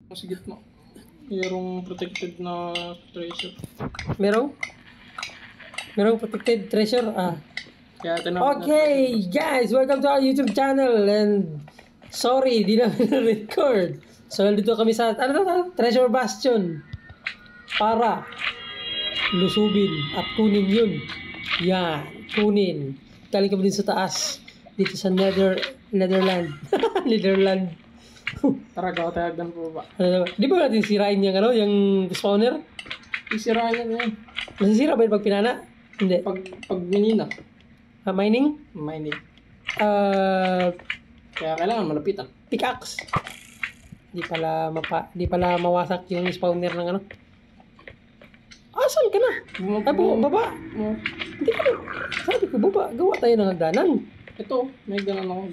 Sa gitna. Mayroong protected na treasure. Merong protected treasure. Kaya tinawag Okay, guys, welcome to our YouTube channel. And sorry, di namin na-record. So, nandito kami sa, Treasure Bastion. Para lusubin at kunin yun. Yan, kunin. Galing kami din sa taas. Dito sa Netherland. Netherland. Tara, gawatayagan po ba? Di ba natin sirain yung spawner? Isirayan yan. Nasisira ba yun pag pinana? Hindi. Pag minina. Mining? Mining. Uh, Kaya kailangan malapitan. Pickaxe. Di pala mawasak yung spawner ng ano. Asan ka na? Baba. Hindi ka na. Sabi ko, baba. Gawa tayo ng hagdanan. Ito, may ganun ako.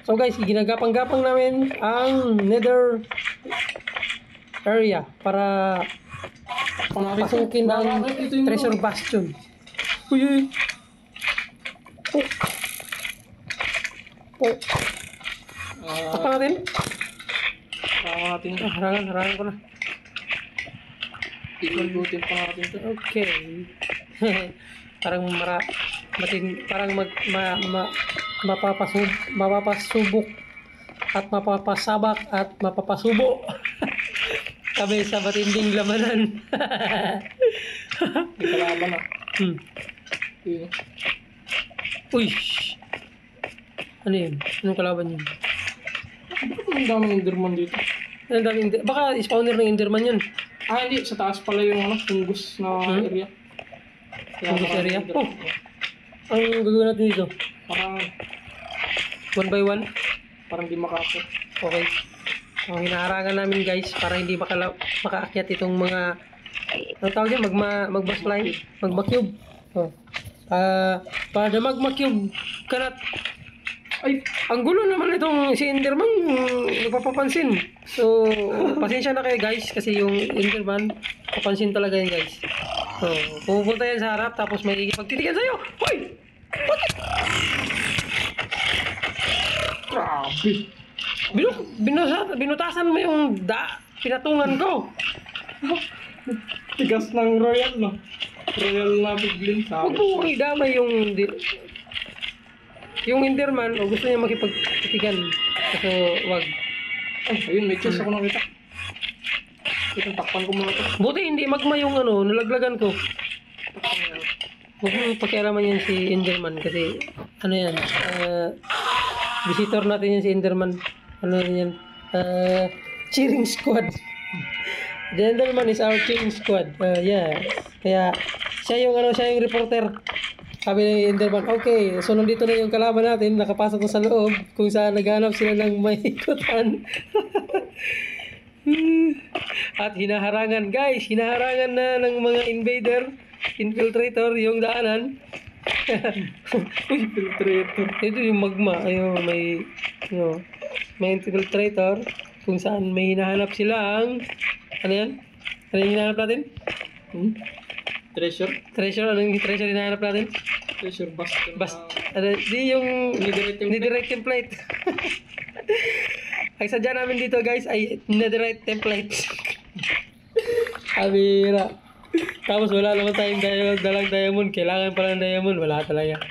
So guys, ginagapang-gapang namin ang nether area para pasukin ang treasure bastion. Uy. Takpan natin. Harangan ko na. Ikutin pa natin ito. Okay. Parang mapapasubok at mapapasabak at mapapasubo. Kami sa matinding lamanan. May kalaban na. Yun. Uy! Ano yun? Anong kalaban yun? Bakit ang daming enderman dito? Baka spawner ng enderman yun. Hindi. Sa taas pala yung fungus na area. Fungus area? Oh! Ang gagawin natin dito? Parang 1 by 1? parang di makakot. Okay. So, hinaharangan namin guys para hindi makaakyat itong mga ang tawag yan? Magma-slime? Magma-cube. Oh. Para magma-cube kanat. Ay, ang gulo naman itong si Enderman, napapapansin. So, pasensya na kayo guys kasi yung Enderman, papansin talaga yan guys. So, pupunta yan sa harap tapos may pagtitigan sa'yo. Hoy! Bakit? Grabe! Binutasan mo yung pinatungan ko. Tigas ng royal, no? Royal na piglin sa Huwag mo idamay yung Enderman o gusto niya makipagtitigan. So, wag. Ayun, may chest ako nakita. Ito, takpan ko muna ito. Buti hindi magma yung nalaglagan ko. Huwag mo pakialaman yan si Enderman kasi ano yan, visitor natin yan si Enderman. Ano yan, cheering squad. The Enderman is our cheering squad. Yeah. Kaya siya yung reporter. Sabi ni Enderman, okay, so nandito na yung kalaban natin, nakapasok na sa loob kung saan naghanap sila ng may ikutan. At hinaharangan, guys, hinaharangan na ng mga infiltrator yung daanan. Infiltrator. Ito yung magma, ayun, may infiltrator kung saan may hinahanap sila ang, ano yan? Ano yung hinahanap natin? Treasure? Treasure, ano yung treasure hinahanap natin? Treasure Di yung netherite template. Ang sadya namin dito guys ay netherite template. Abira. Tapos wala naman tayong dalang diamond. Kailangan pala ng diamond. Wala talaga.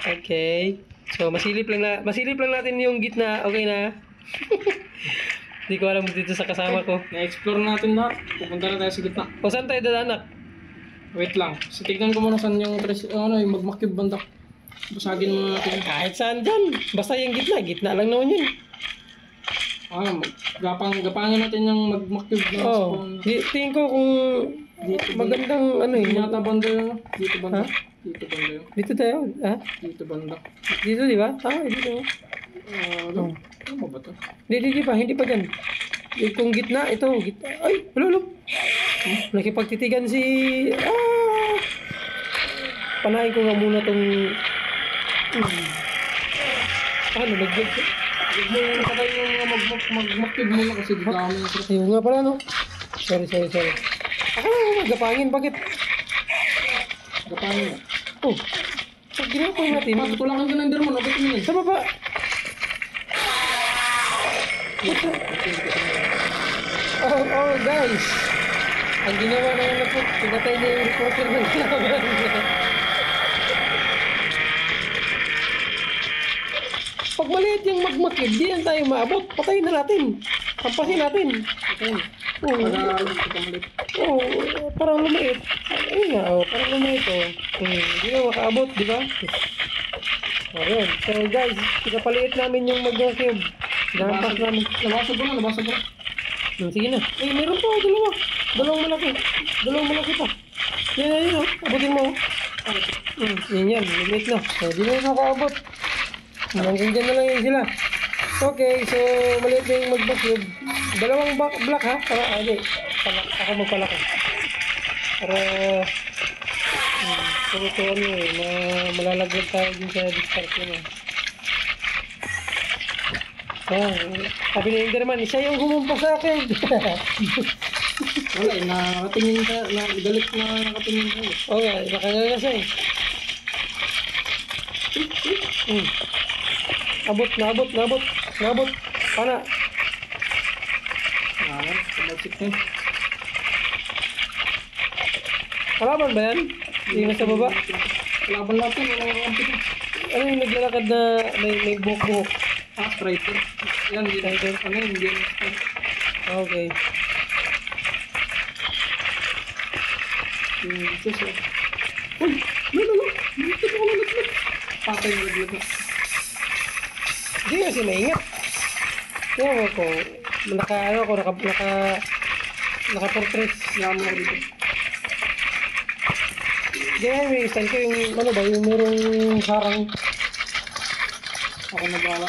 Okay. So masilip lang natin yung gitna. Okay na. Hindi ko alam dito sa kasama ko. Na-explore natin lahat. Pupunta na tayo sa gitna. O saan tayo dadanak? Wait lang. So, tignan ko muna saan yung treasure. Yung magma-cube banda. Basagin muna natin. Kahit saan dyan. Basta yung gitna lang naman yun. Gapangin natin yung magma-cube na spawn. Tingin ko kung magandang Hindi yata banda yun. Dito banda. Ha? Dito banda yun. Dito tayo. Ha? Dito banda. Dito di ba? Dito. Ano ba ito? Hindi pa dyan. Kung gitna, ito. Gitna. Ay, lalo. Nakipagtitigan si... Panahin ko nga muna tong... Nalaglag ko. Huwag mo yung patay yung mag-cube muna kasi di dami. Ayun nga pala, no? Sorry. Magapangin. Bakit? Gapangin na. Oh. Pag ginagawa natin... Tulungan ka ng Enderman. Bakit mo yun? Sa baba. Oh, guys. Ang ginawa naman na po, pinatay niya yung reporter ng kalaban. Pag maliit yung magma cube, di yan tayo maabot. Patayin na natin. Hampasin natin. Okay. Oo. Oo, parang lumait. Ayun nga, parang lumait, Hindi na makaabot, di ba? Ayun. So guys, pinapaliit namin yung magma cube. Nahampas namin. Nabasag ko na. Sige na. Meron pa, dalawa. Dalawang malaki pa. Yan, abutin mo. Yan, limit na. Di na makaabot. Hanggang dyan na lang yun sila. Okay, so maliit na yung mag-cube. Dalawang block ha, para ako magpalaki. Para tutuan nyo malalaglag tayo din sa discard nyo. Sabi ni Enderman, siya yung humumpa sa akin. Wala nakatingin ka, galit na nakatingin ka. Okay, nakanganga siya Nabot. Pana. Tumagsik na. Kalaban ba yan? Yung nasa baba? Kalaban natin, wala kakampi na. Ano yung naglalakad na may buhok-buhok? Strider. Yan, Strider. Hindi yan. Okay. Sus, uy! Lalo! Dito ko nalaglag. Patay na nalaglag. Hindi kasi maingat. Tingnan mo ko. Naka-portrait. Yan mo dito. Ganyan may style ko yung yung merong harang. Ako nag-ala.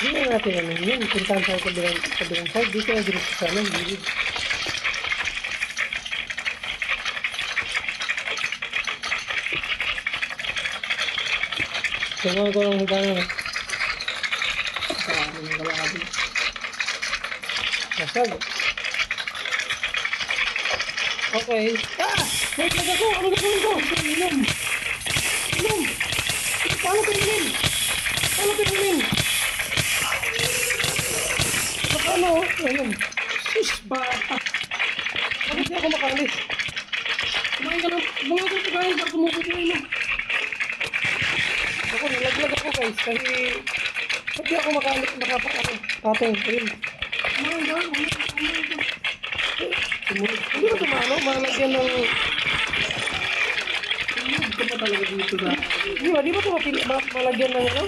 Hindi na natin yun. Puntahan sa kabilang side. Dito na dito sa amin. Gilid. Tingnan ko lang hitanan. Maraming kalakad. Masag. Okay. Naglag ako! Ano gagawin ko? Inom! Paano pinulin? Ano? Ayun. Sus, bata! Bakit di ako makalis? Kumain ka lang. Kumain ka pagkain para kumupot na ino. Ako, nalaglag ako guys. Kasi bakit di ako makalis? Patong. Ayun. Kumain ka. Hindi ba tumano? Malagyan ng... Ito pa talaga dito sa... Di ba ito malagyan ng ano?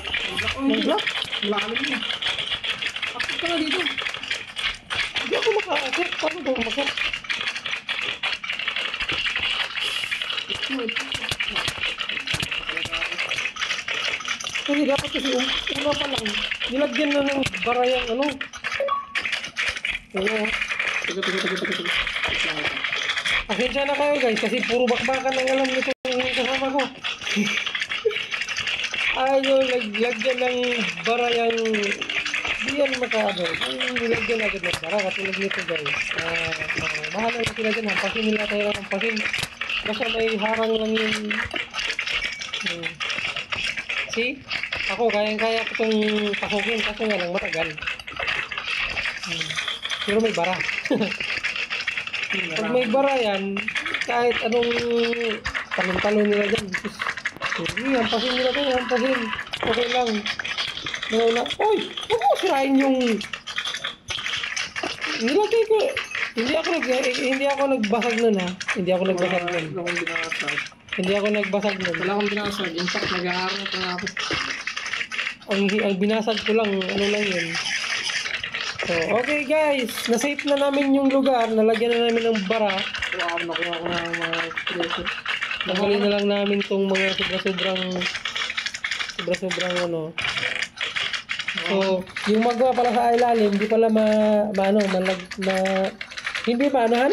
Ng block? Malalim mo. Akit ka na dito. Hindi ako makaakit. Paano ba umakit? Kasi dapat kasi una pa lang. Nilagyan na ng barayang ano. Oo. Tiga. Pasensya na kayo guys kasi puro bakbakan ang alam nito yung kasama ko. Ayaw naglagyan ng barayang di yan makaano. Nilagyan agad ng bara katulad nito guys. Mahal lang sila dyan. Hampasin nila tayo ng hampasin. Basta may harang lang yung... See? Ako kayang-kaya ko itong pasukin kaso nga lang matagal. Pero may bara. Pag may bara yan, kahit anong talon-talon nila dyan. Hindi, hampasin nila tayo, hampasin. Okay lang. Uy! Huwag mo sirain yung... Nilagay ko. Hindi ako nagbasag nun ha. Hindi ako nagbasag nun. Wala akong binasag. In fact, nag-aaral pa nga ako. Ang binasag ko lang, ano lang yun. So, okay guys. Na-save na namin yung lugar. Nalagyan na namin ng bara. Wow, nakuha ko na ang mga treasure. Nagali na lang namin tong mga sobrang ano. So, yung magwa pala sa ilalim, hindi pala hindi maanohan?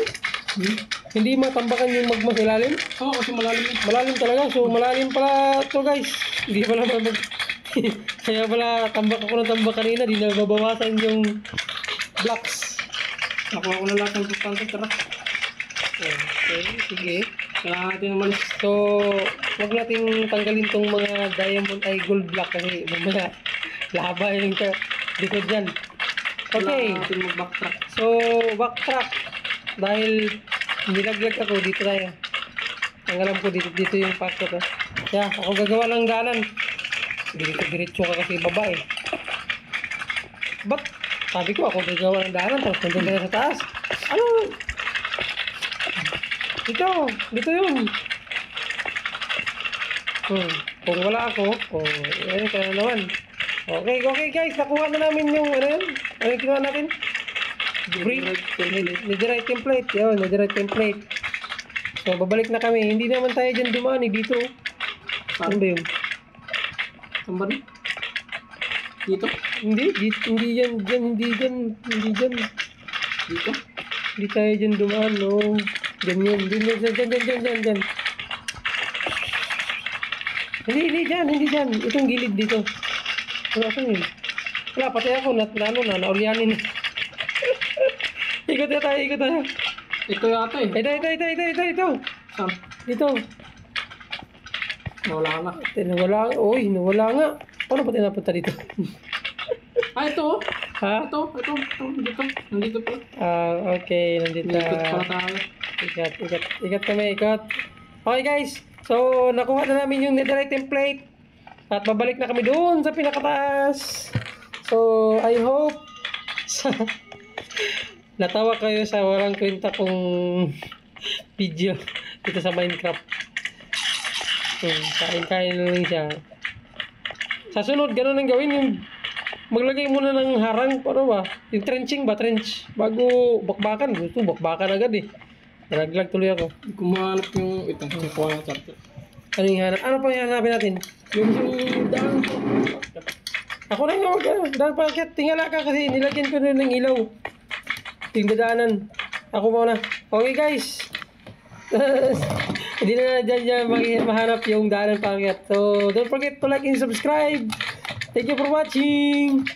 Hindi matambakan yung magma sa ilalim? Oo, kasi malalim yun. Malalim talaga. So, malalim pala to guys. Hindi pala kaya pala tambak ako ng tambak kanina. Di na babawasan yung blocks. Nakuha ko na lahat ng pagpantay. Tara. Okay, sige. Kailangan natin umalis. So, Huwag nating tanggalin tong mga diamond ay gold block kasi mamaya laba yung likod dyan. Okay. Wala natin mag-backtrack. So, backtrack. Dahil nilaglag ako, dito tayo. Ang alam ko, dito yung packet. Kaya, ako gagawa ng daanan. Diretso ka kasi baba eh. Ba't? Sabi ko, ako gagawa ng daanan, tapos nandun ka na sa taas. Ano? Dito yun. Kung wala ako, ayun ka na naman. Okay guys, nakuha na namin yung, ano yun? Ano yung kinuha natin? Netherite template. Yun, netherite template. So, babalik na kami. Hindi naman tayo dyan dumaan eh, dito. Ano ba yun? Saan ba rin? Dito? Hindi dyan. Dito? Hindi tayo dyan dumaan, no. Dyan. Hindi dyan. Itong gilid dito. Ano yun? Wala, pati ako, naulyanin. Ikot tayo. Ito yata eh. Ito. Saan? Dito. Nawala na. Nawala nga. Paano ba tayo napunta dito? Ito oh. Ha? Ito. Dito. Nandito po. Okay. Nandito. Ikot pala tayo. Ikat kami. Okay guys. So, nakuha na namin yung netherite template. At babalik na kami doon sa pinakataas. So, I hope natawa kayo sa walang kwenta kong video dito sa Minecraft. Kain-kain na lang siya. Sa sunod, ganun ang gawin yung maglagay muna ng harang, paano ba? Yung trenching ba? Trench. Bago bakbakan. Gusto bakbakan agad eh. Nalaglag tuloy ako. Kumahanap yung ito. Kuha na chapter. Ano yung hanap? Ano pa yung hanapin natin? Yung daan ko. Ako na yung dahil bakit tingala ka kasi nilagyan ko na ng ilaw. Yung dadaanan. Ako muna. Okay guys. Hindi na dyan mahanap yung daanan paket. So don't forget to like and subscribe. Thank you for watching.